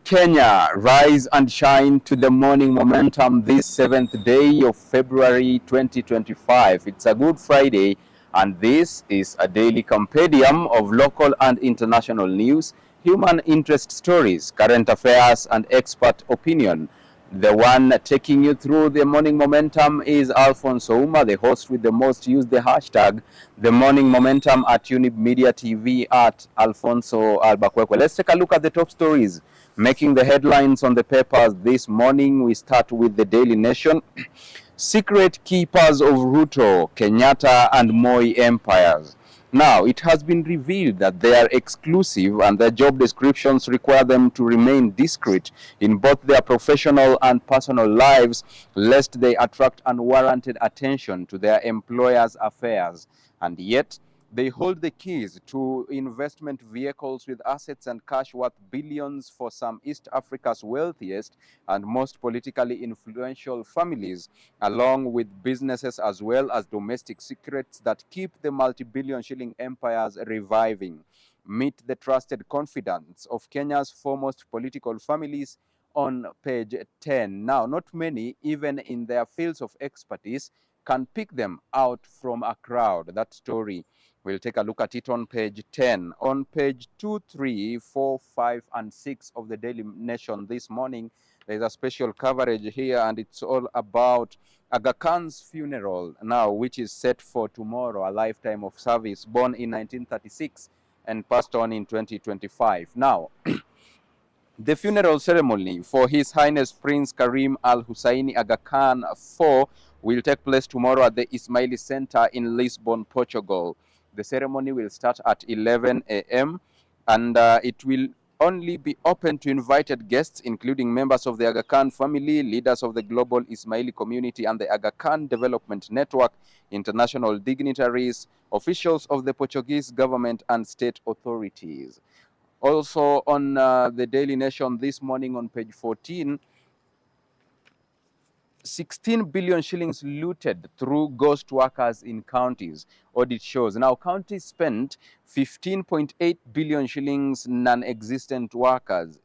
Kenya, rise and shine to the morning momentum this 7th day of February 2025. It's a Good Friday, and this is a daily compendium of local and international news, human interest stories, current affairs, and expert opinion. The one taking you through the morning momentum is Alfonsoh, Ouma, the host with the most. Use the hashtag the morning momentum at Younib Media TV at Alfonsoh Albakwekwe. Let's take a look at the top stories making the headlines on the papers this morning. We start with the Daily Nation. Secret keepers of Ruto, Kenyatta and Moi empires. Now, it has been revealed that they are exclusive and their job descriptions require them to remain discreet in both their professional and personal lives, lest they attract unwarranted attention to their employers' affairs. And yet, they hold the keys to investment vehicles with assets and cash worth billions for some East Africa's wealthiest and most politically influential families, along with businesses as well as domestic secrets that keep the multi-billion shilling empires reviving. Meet the trusted confidants of Kenya's foremost political families on page 10. Now, not many, even in their fields of expertise, can pick them out from a crowd. That story, we'll take a look at it on page 10. On page 2, 3, 4, 5, and 6 of the Daily Nation this morning, there's a special coverage here, and it's all about Aga Khan's funeral now, which is set for tomorrow, a lifetime of service, born in 1936 and passed on in 2025. Now, the funeral ceremony for His Highness Prince Karim Al Husseini Aga Khan IV will take place tomorrow at the Ismaili Center in Lisbon, Portugal. The ceremony will start at 11 a.m. and it will only be open to invited guests, including members of the Aga Khan family, leaders of the global Ismaili community and the Aga Khan Development Network, international dignitaries, officials of the Portuguese government and state authorities. Also on the Daily Nation this morning on page 14, 16 billion shillings looted through ghost workers in counties, audit shows. Now, counties spent 15.8 billion shillings non-existent workers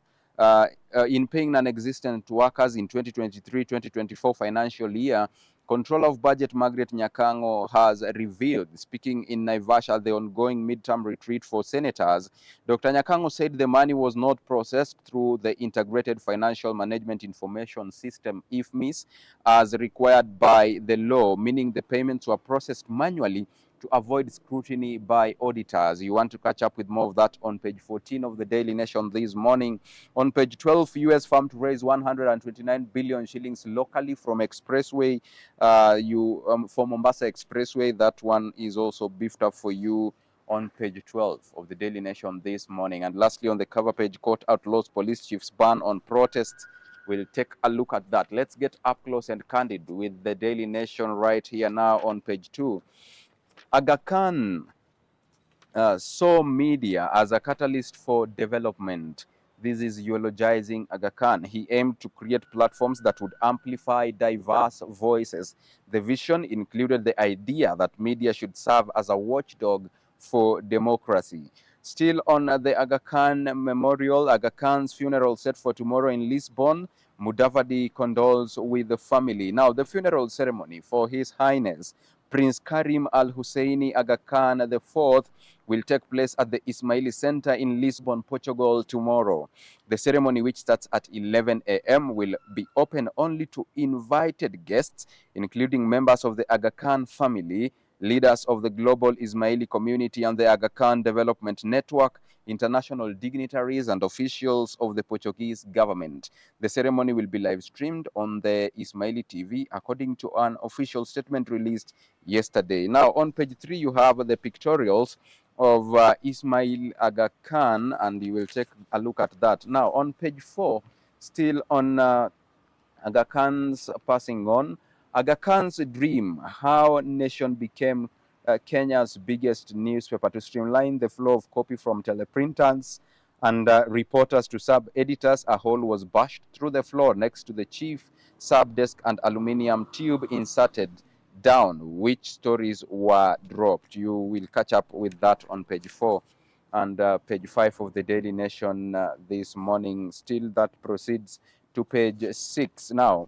in paying non-existent workers in 2023-2024 financial year. Controller of Budget Margaret Nyakango has revealed, speaking in Naivasha at the ongoing midterm retreat for senators. Dr. Nyakango said the money was not processed through the Integrated Financial Management Information System, IFMIS, as required by the law, meaning the payments were processed manually to avoid scrutiny by auditors. You want to catch up with more of that on page 14 of the Daily Nation this morning. On page 12, U.S. firm to raise 129 billion shillings locally from Expressway, for Mombasa Expressway. That one is also beefed up for you on page 12 of the Daily Nation this morning. And lastly, on the cover page, court outlaws police chief's ban on protests. We'll take a look at that. Let's get up close and candid with the Daily Nation right here now on page 2. Aga Khan saw media as a catalyst for development. This is eulogizing Aga Khan. He aimed to create platforms that would amplify diverse voices. The vision included the idea that media should serve as a watchdog for democracy. Still on the Aga Khan memorial, Aga Khan's funeral set for tomorrow in Lisbon. Mudavadi condoles with the family. Now, the funeral ceremony for His Highness Prince Karim Al Husseini Aga Khan IV will take place at the Ismaili Center in Lisbon, Portugal tomorrow. The ceremony, which starts at 11 a.m., will be open only to invited guests, including members of the Aga Khan family, leaders of the global Ismaili community and the Aga Khan Development Network, international dignitaries and officials of the Portuguese government. The ceremony will be live streamed on the Ismaili TV, according to an official statement released yesterday. Now, on page 3, you have the pictorials of Ismail Aga Khan, and you will take a look at that. Now, on page 4, still on Aga Khan's passing on, Aga Khan's dream, how Nation became Kenya's biggest newspaper to streamline the flow of copy from teleprinters and reporters to sub-editors. A hole was bashed through the floor next to the chief sub-desk and aluminium tube inserted down, which stories were dropped. You will catch up with that on page 4 and page 5 of the Daily Nation this morning. Still, that proceeds to page 6. Now,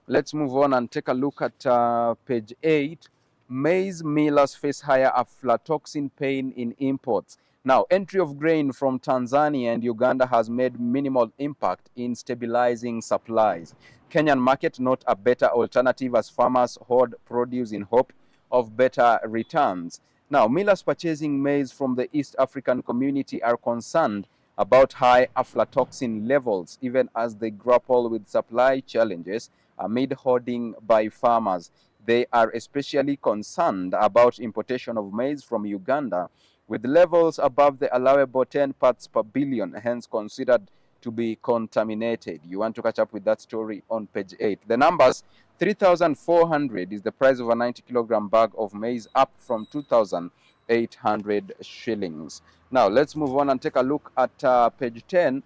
let's move on and take a look at page 8. Maize millers face higher aflatoxin pain in imports. Now, entry of grain from Tanzania and Uganda has made minimal impact in stabilizing supplies. Kenyan market not a better alternative as farmers hoard produce in hope of better returns. Now, millers purchasing maize from the East African community are concerned about high aflatoxin levels, even as they grapple with supply challenges amid hoarding by farmers. They are especially concerned about importation of maize from Uganda, with levels above the allowable 10 parts per billion, hence considered to be contaminated. You want to catch up with that story on page 8. The numbers: 3,400 is the price of a 90-kilogram bag of maize, up from 2,800 shillings. Now, let's move on and take a look at page 10.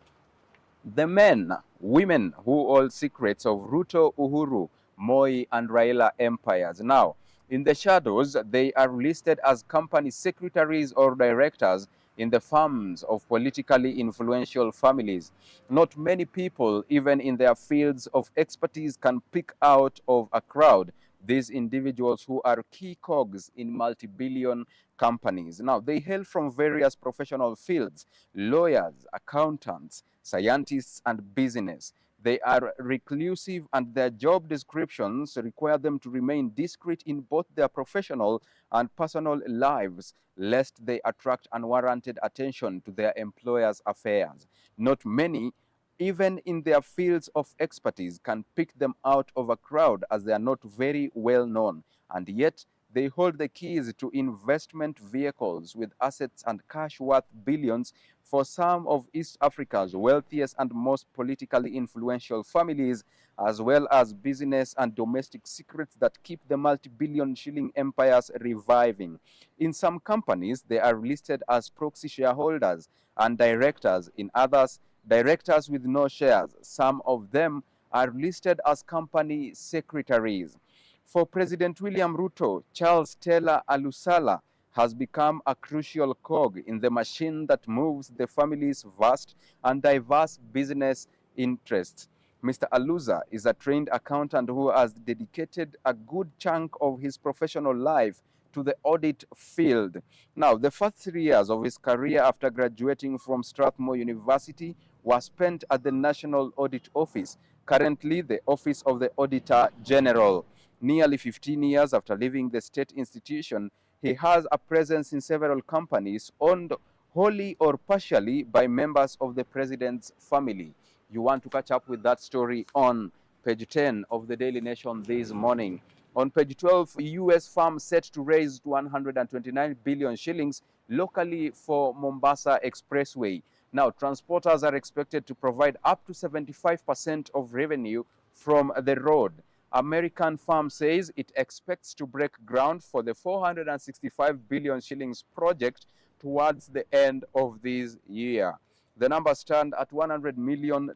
The men, women who hold secrets of Ruto, Uhuru, Moi, and Raila empires. Now, in the shadows, they are listed as company secretaries or directors in the firms of politically influential families. Not many people, even in their fields of expertise, can pick out of a crowd these individuals who are key cogs in multi-billion companies. Now, they hail from various professional fields: lawyers, accountants, scientists, and business. They are reclusive, and their job descriptions require them to remain discreet in both their professional and personal lives, lest they attract unwarranted attention to their employers' affairs. Not many, even in their fields of expertise, can pick them out of a crowd, as they are not very well known, and yet they hold the keys to investment vehicles with assets and cash worth billions for some of East Africa's wealthiest and most politically influential families, as well as business and domestic secrets that keep the multi-billion shilling empires reviving. In some companies, they are listed as proxy shareholders and directors. In others, directors with no shares. Some of them are listed as company secretaries. For President William Ruto, Charles Taylor Alusala has become a crucial cog in the machine that moves the family's vast and diverse business interests. Mr. Alusa is a trained accountant who has dedicated a good chunk of his professional life to the audit field. Now, the first 3 years of his career after graduating from Strathmore University were spent at the National Audit Office, currently the Office of the Auditor General. Nearly 15 years after leaving the state institution, he has a presence in several companies owned wholly or partially by members of the president's family. You want to catch up with that story on page 10 of the Daily Nation this morning. On page 12, U.S. firm set to raise 129 billion shillings locally for Mombasa Expressway. Now, transporters are expected to provide up to 75% of revenue from the road. American firm says it expects to break ground for the 465 billion shillings project towards the end of this year. The numbers stand at $100 million,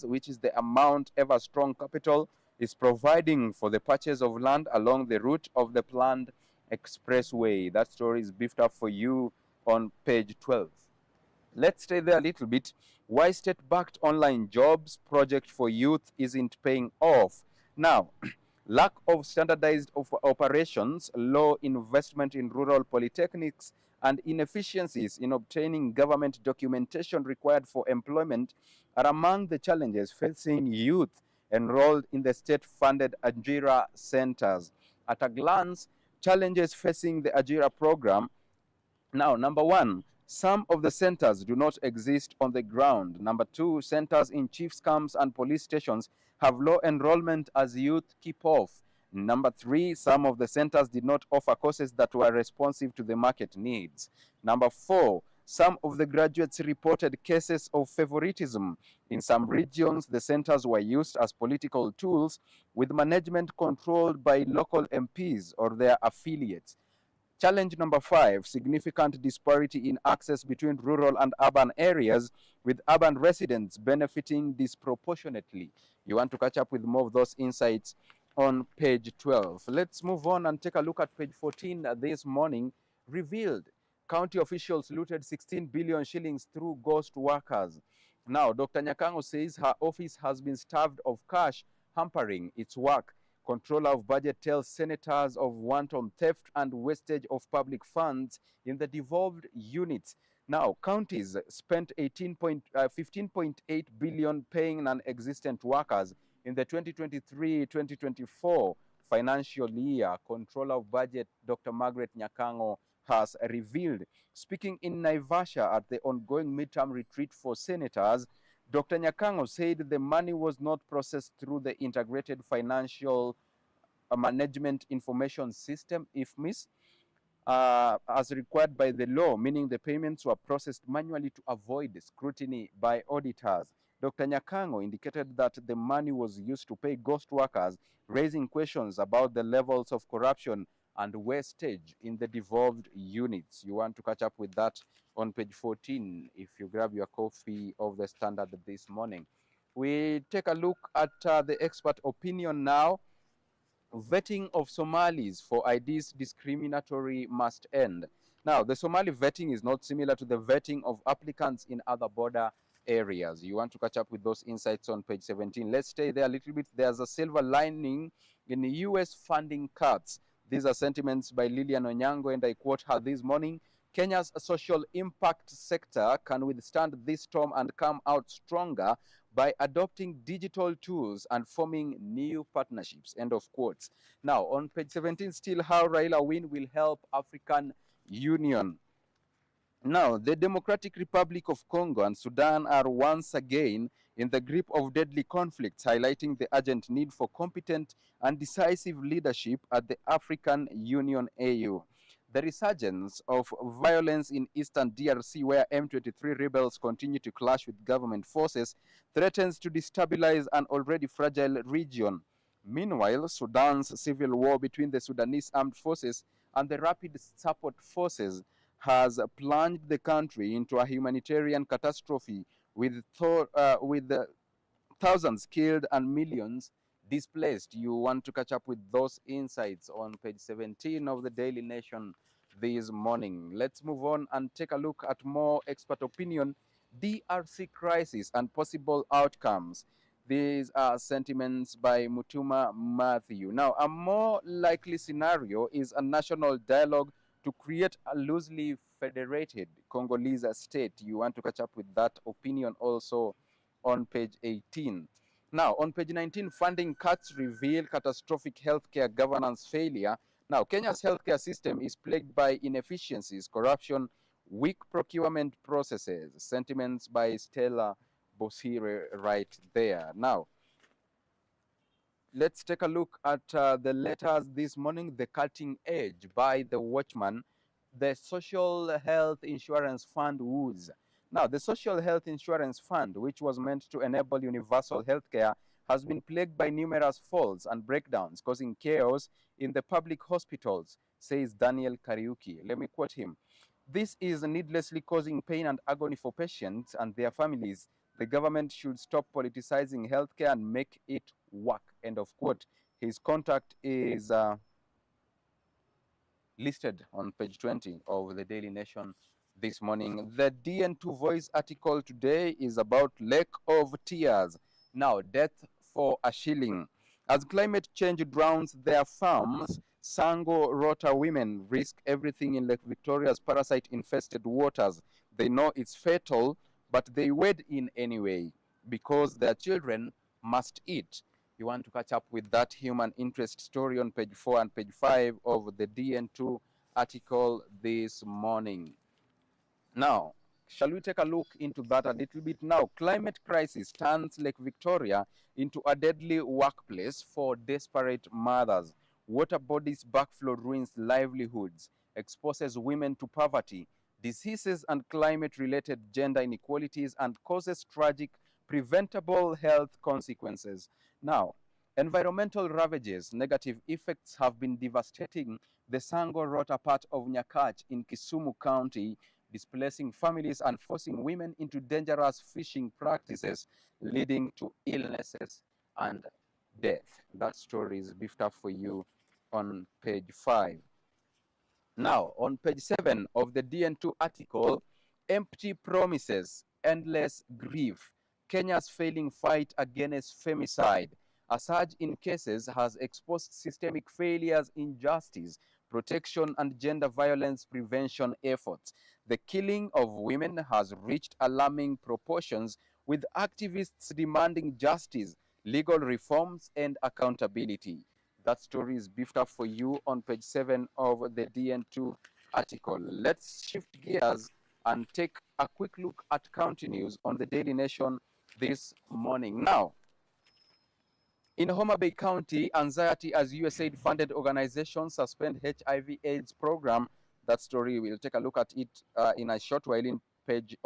which is the amount Everstrong Capital is providing for the purchase of land along the route of the planned expressway. That story is beefed up for you on page 12. Let's stay there a little bit. Why state-backed online jobs project for youth isn't paying off. Now, lack of standardized operations, low investment in rural polytechnics, and inefficiencies in obtaining government documentation required for employment are among the challenges facing youth enrolled in the state-funded Ajira centers. At a glance, challenges facing the Ajira program. Now, number one, some of the centers do not exist on the ground. Number two, centers in chiefs camps and police stations have low enrollment as youth keep off. Number three, some of the centers did not offer courses that were responsive to the market needs. Number four, Some of the graduates reported cases of favoritism. In some regions, the centers were used as political tools, with management controlled by local MPs or their affiliates. Challenge number 5, significant disparity in access between rural and urban areas, with urban residents benefiting disproportionately. You want to catch up with more of those insights on page 12. Let's move on and take a look at page 14 this morning. Revealed, county officials looted 16 billion shillings through ghost workers. Now, Dr. Nyakango says her office has been starved of cash, hampering its work. Controller of budget tells senators of wanton theft and wastage of public funds in the devolved units. Now, counties spent 15.8 billion paying non-existent workers in the 2023-2024 financial year. Controller of budget Dr. Margaret Nyakango has revealed. Speaking in Naivasha at the ongoing midterm retreat for senators, Dr. Nyakango said the money was not processed through the Integrated Financial Management Information System, IFMIS, as required by the law, meaning the payments were processed manually to avoid scrutiny by auditors. Dr. Nyakango indicated that the money was used to pay ghost workers, raising questions about the levels of corruption and wastage in the devolved units. You want to catch up with that on page 14 if you grab your copy of the Standard this morning. We take a look at the expert opinion now. Vetting of Somalis for IDs discriminatory must end. Now, the Somali vetting is not similar to the vetting of applicants in other border areas. You want to catch up with those insights on page 17. Let's stay there a little bit. There's a silver lining in the U.S. funding cuts. These are sentiments by Lilian Onyango, and I quote her this morning. Kenya's social impact sector can withstand this storm and come out stronger by adopting digital tools and forming new partnerships. End of quotes. Now, on page 17, still how Raila win will help African Union. Now, the Democratic Republic of Congo and Sudan are once again in the grip of deadly conflicts, highlighting the urgent need for competent and decisive leadership at the African Union AU. The resurgence of violence in eastern DRC, where M23 rebels continue to clash with government forces, threatens to destabilize an already fragile region. Meanwhile, Sudan's civil war between the Sudanese armed forces and the Rapid Support Forces has plunged the country into a humanitarian catastrophe with thousands killed and millions displaced. You want to catch up with those insights on page 17 of the Daily Nation this morning. Let's move on and take a look at more expert opinion. DRC crisis and possible outcomes. These are sentiments by Mutuma Matthew. Now, a more likely scenario is a national dialogue to create a loosely federated Congolese state. You want to catch up with that opinion also on page 18. Now, on page 19, funding cuts reveal catastrophic healthcare governance failure. Now, Kenya's healthcare system is plagued by inefficiencies, corruption, weak procurement processes. Sentiments by Stella Bosire right there. Now, let's take a look at the letters this morning. The Cutting Edge by the Watchman. The Social Health Insurance Fund woos. Now, the Social Health Insurance Fund, which was meant to enable universal healthcare, has been plagued by numerous faults and breakdowns, causing chaos in the public hospitals, says Daniel Kariuki. Let me quote him. This is needlessly causing pain and agony for patients and their families. The government should stop politicizing healthcare and make it work. End of quote. His contact is listed on page 20 of the Daily Nation this morning. The DN2 Voice article today is about Lake of Tears. Now, death for a shilling. As climate change drowns their farms, Sango Rota women risk everything in Lake Victoria's parasite-infested waters. They know it's fatal, but they wade in anyway because their children must eat. You want to catch up with that human interest story on page 4 and page 5 of the DN2 article this morning. Now, shall we take a look into that a little bit now? Climate crisis turns Lake Victoria into a deadly workplace for desperate mothers. Water bodies backflow ruins livelihoods, exposes women to poverty. diseases and climate-related gender inequalities, and causes tragic preventable health consequences. Now, environmental ravages, negative effects have been devastating. The Sango Rota part of Nyakach in Kisumu County, displacing families and forcing women into dangerous fishing practices, leading to illnesses and death. That story is beefed up for you on page 5. Now, on page 7 of the DN2 article, empty promises, endless grief, Kenya's failing fight against femicide. A surge in cases has exposed systemic failures in justice, protection, and gender violence prevention efforts. The killing of women has reached alarming proportions, with activists demanding justice, legal reforms, and accountability. That story is beefed up for you on page 7 of the DN2 article. Let's shift gears and take a quick look at county news on the Daily Nation this morning. Now, in Ouma Bay County, anxiety as USAID-funded organizations suspend HIV/AIDS program. That story, we'll take a look at it in a short while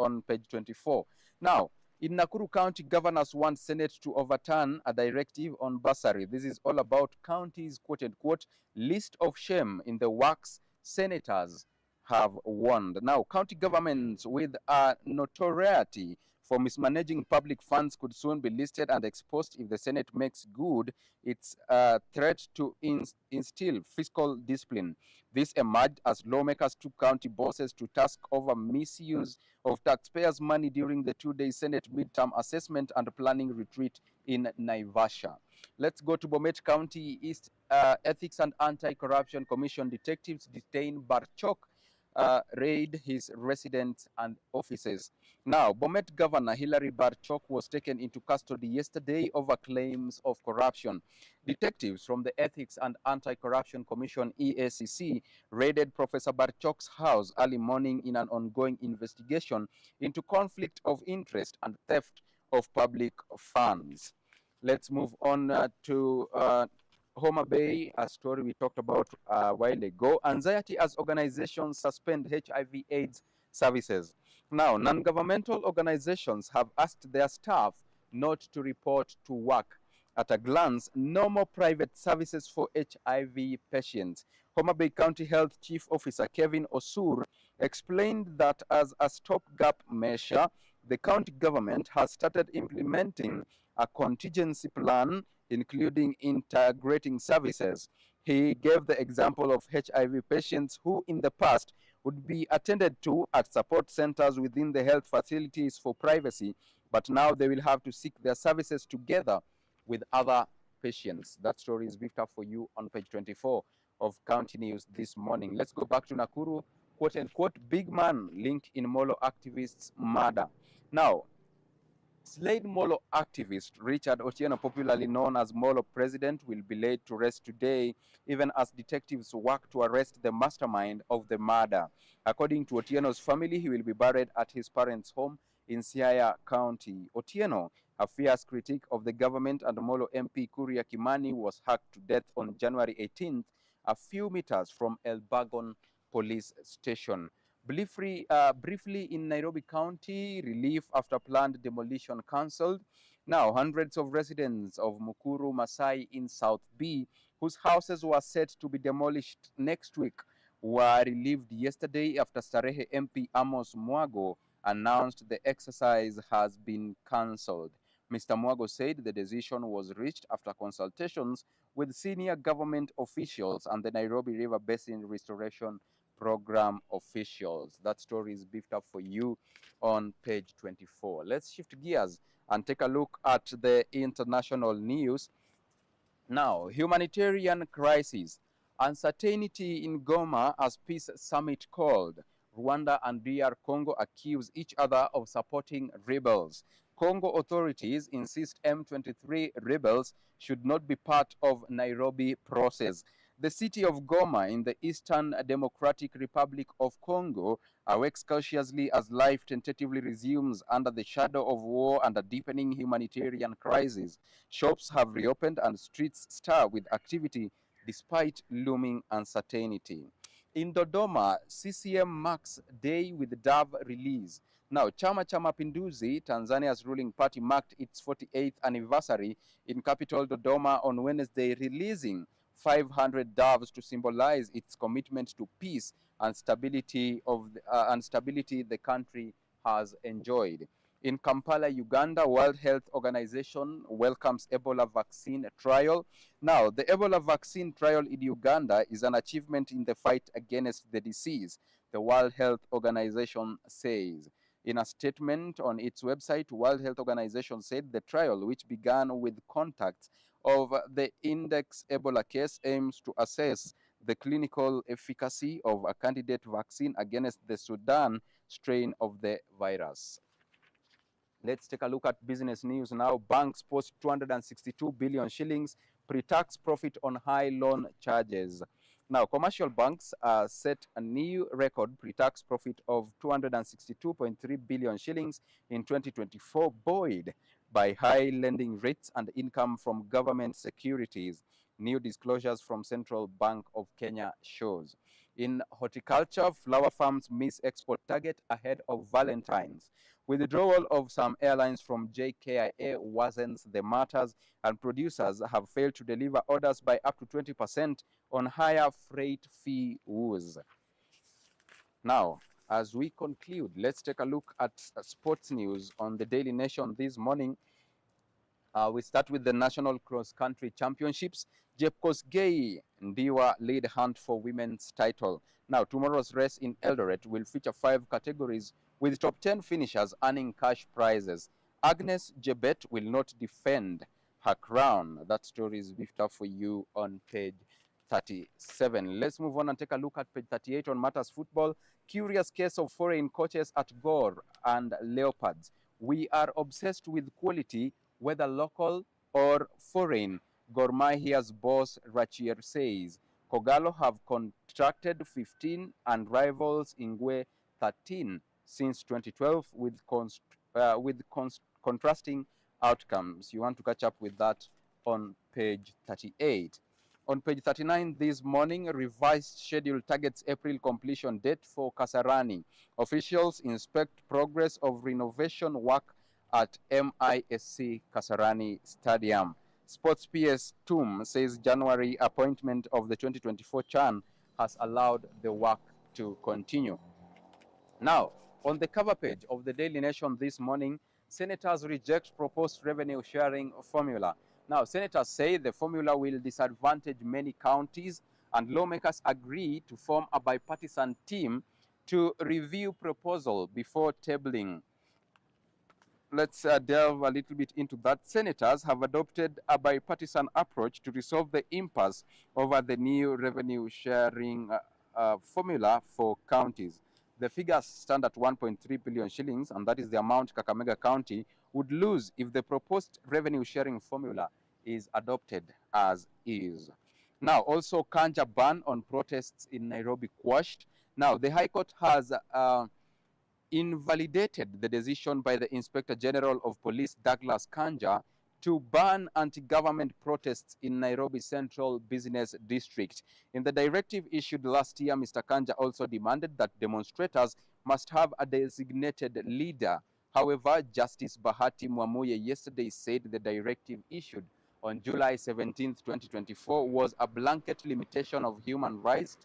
on page 24. Now, in Nakuru County, governors want Senate to overturn a directive on bursary. This is all about counties, quote-unquote, list of shame in the works. Senators have warned. Now, county governments with a notoriety for mismanaging public funds could soon be listed and exposed if the Senate makes good its threat to instill fiscal discipline. This emerged as lawmakers took county bosses to task over misuse of taxpayers' money during the two-day Senate midterm assessment and planning retreat in Naivasha. Let's go to Bomet County East. Ethics and Anti-Corruption Commission detectives detain Barchok, raid his residence and offices. Now, Bomet Governor Hilary Barchok was taken into custody yesterday over claims of corruption. Detectives from the Ethics and Anti-Corruption Commission EACC raided Professor Barchok's house early morning in an ongoing investigation into conflict of interest and theft of public funds. Let's move on to Ouma Bay, a story we talked about a while ago. Anxiety as organizations suspend HIV/AIDS services. Now, non-governmental organizations have asked their staff not to report to work. At a glance, no more private services for HIV patients. Ouma Bay County Health Chief Officer Kevin Osur explained that as a stopgap measure, the county government has started implementing a contingency plan, including integrating services. He gave the example of HIV patients who in the past would be attended to at support centers within the health facilities for privacy, but now they will have to seek their services together with other patients. That story is beefed up for you on page 24 of County News this morning. Let's go back to Nakuru. Quote unquote, big man linked in Molo activists murder. Now, slain Molo activist Richard Otieno, popularly known as Molo President, will be laid to rest today, even as detectives work to arrest the mastermind of the murder. According to Otieno's family, he will be buried at his parents' home in Siaya County. Otieno, a fierce critic of the government and Molo MP Kuria Kimani, was hacked to death on January 18th, a few meters from Elbagon Police Station. Briefly in Nairobi County, relief after planned demolition cancelled. Now, hundreds of residents of Mukuru Masai in South B, whose houses were set to be demolished next week, were relieved yesterday after Starehe MP Amos Mwago announced the exercise has been cancelled. Mr. Mwago said the decision was reached after consultations with senior government officials and the Nairobi River Basin Restoration Program officials. That story is beefed up for you on page 24. Let's shift gears and take a look at the international news. Now, humanitarian crisis. Uncertainty in Goma as peace summit called. Rwanda and DR Congo accuse each other of supporting rebels. Congo authorities insist M23 rebels should not be part of Nairobi process. The city of Goma in the Eastern Democratic Republic of Congo awakes cautiously as life tentatively resumes under the shadow of war and a deepening humanitarian crisis. Shops have reopened and streets stir with activity despite looming uncertainty. In Dodoma, CCM marks day with Dove release. Now, Chama cha Mapinduzi, Tanzania's ruling party, marked its 48th anniversary in capital Dodoma on Wednesday, releasing 500 doves to symbolize its commitment to peace and stability the country has enjoyed. In Kampala, Uganda, World Health Organization welcomes Ebola vaccine trial. Now, the Ebola vaccine trial in Uganda is an achievement in the fight against the disease, the World Health Organization says. In a statement on its website, World Health Organization said the trial, which began with contacts of the index Ebola case, aims to assess the clinical efficacy of a candidate vaccine against the Sudan strain of the virus. Let's take a look at business news now. Banks post 262 billion shillings pre-tax profit on high loan charges. Now, commercial banks set a new record pre-tax profit of 262.3 billion shillings in 2024, buoyed by high lending rates and income from government securities. New disclosures from Central Bank of Kenya shows. In horticulture, flower farms miss export target ahead of Valentine's. Withdrawal of some airlines from JKIA worsens the matters, and producers have failed to deliver orders by up to 20% on higher freight fee woes. Now, as we conclude, let's take a look at sports news on the Daily Nation this morning. We start with the National Cross Country Championships. Jep Kosgei Ndiwa lead hunt for women's title. Now, tomorrow's race in Eldoret will feature 5 categories with top 10 finishers earning cash prizes. Agnes Jebet will not defend her crown. That story is beefed up for you on page 37. Let's move on and take a look at page 38 on Matters Football. Curious case of foreign coaches at Gor and Leopards. We are obsessed with quality, whether local or foreign, Gor Mahia's boss Rachier says. Kogalo have contracted 15 and rivals Ingwe 13 since 2012 with contrasting outcomes. You want to catch up with that on page 38. On page 39 this morning, revised schedule targets April completion date for Kasarani. Officials inspect progress of renovation work at MISC Kasarani Stadium. Sports PS Tum says January appointment of the 2024 CHAN has allowed the work to continue. Now, on the cover page of the Daily Nation this morning, senators reject proposed revenue sharing formula. Now, senators say the formula will disadvantage many counties, and lawmakers agree to form a bipartisan team to review proposal before tabling. Let's delve a little bit into that. Senators have adopted a bipartisan approach to resolve the impasse over the new revenue sharing formula for counties. The figures stand at 1.3 billion shillings, and that is the amount Kakamega County would lose if the proposed revenue sharing formula is adopted as is. Now, also Kanja ban on protests in Nairobi quashed. Now, the High Court has invalidated the decision by the Inspector General of Police, Douglas Kanja, to ban anti-government protests in Nairobi Central Business District. In the directive issued last year, Mr. Kanja also demanded that demonstrators must have a designated leader. However, Justice Bahati Mwamuye yesterday said the directive issued on July 17, 2024 was a blanket limitation of human rights,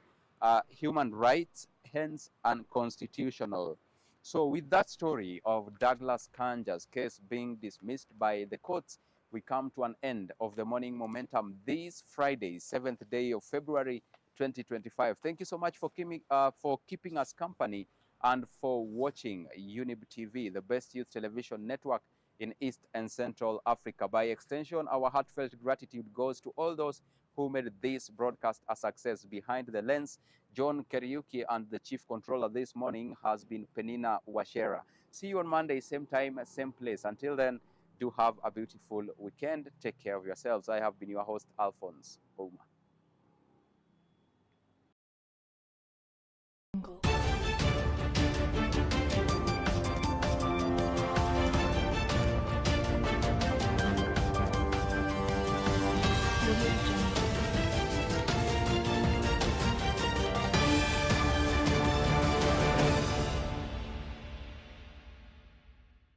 hence unconstitutional. So with that story of Douglas Kanja's case being dismissed by the courts, we come to an end of the Morning Momentum this Friday, 7th day of February 2025. Thank you so much for keeping us company and for watching Younib TV, the best youth television network in East and Central Africa. By extension, our heartfelt gratitude goes to all those who made this broadcast a success. Behind the lens, John Kariuki, and the chief controller this morning has been Peninah Wachera. See you on Monday, same time, same place. Until then, do have a beautiful weekend. Take care of yourselves. I have been your host, Alfonsoh. Ouma.